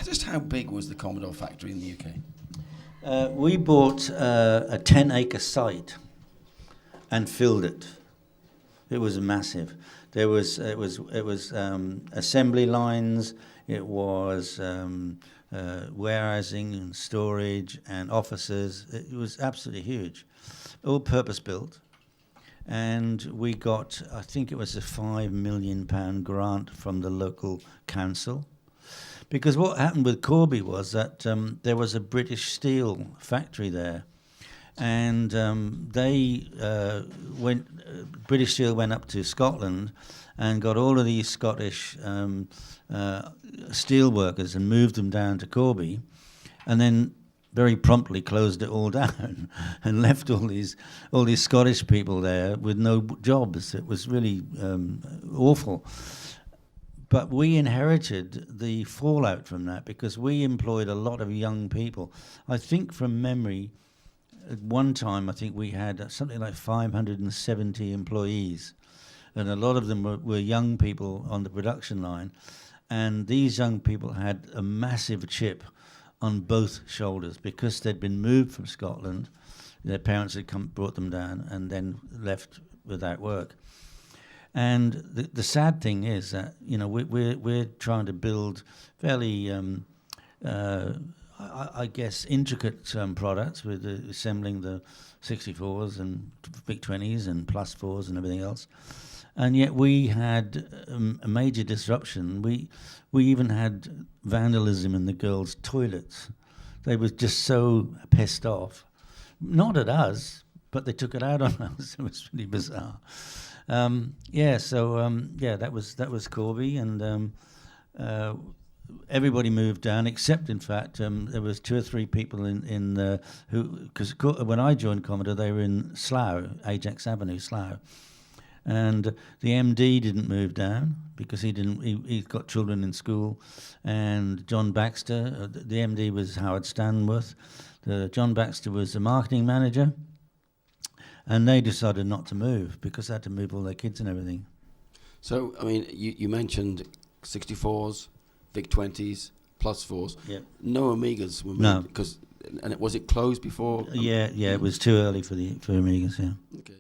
Just how big was the Commodore factory in the UK? We bought a 10-acre site and filled it. It was massive. It was assembly lines. It was warehousing and storage and offices. It was absolutely huge, all purpose built. And we got, I think it was a £5 million grant from the local council. Because what happened with Corby was that there was a British steel factory there, and British Steel went up to Scotland and got all of these Scottish steel workers and moved them down to Corby, and then very promptly closed it all down and left all these Scottish people there with no jobs. It was really awful. But we inherited the fallout from that because we employed a lot of young people. I think from memory, at one time, I think we had something like 570 employees. And a lot of them were young people on the production line. And these young people had a massive chip on both shoulders because they'd been moved from Scotland. Their parents had brought them down and then left without work. And the sad thing is that we're trying to build fairly, I guess, intricate products with assembling the 64s and big 20s and plus 4s and everything else. And yet we had a major disruption. We even had vandalism in the girls' toilets. They were just so pissed off, not at us, but they took it out on us. It was really bizarre. That was Corby, and everybody moved down except, in fact, there was 2 or 3 people in who, because when I joined Commodore, they were in Slough, Ajax Avenue, Slough, and the MD didn't move down because he's got children in school, and John Baxter, the MD was Howard Stanworth, John Baxter was the marketing manager. And they decided not to move because they had to move all their kids and everything. So, I mean, you mentioned 64s, VIC-20s, plus 4s. Yeah. No Amigas were moved? No. Was it closed before? Yeah, it was too early for Amigas, yeah. Okay.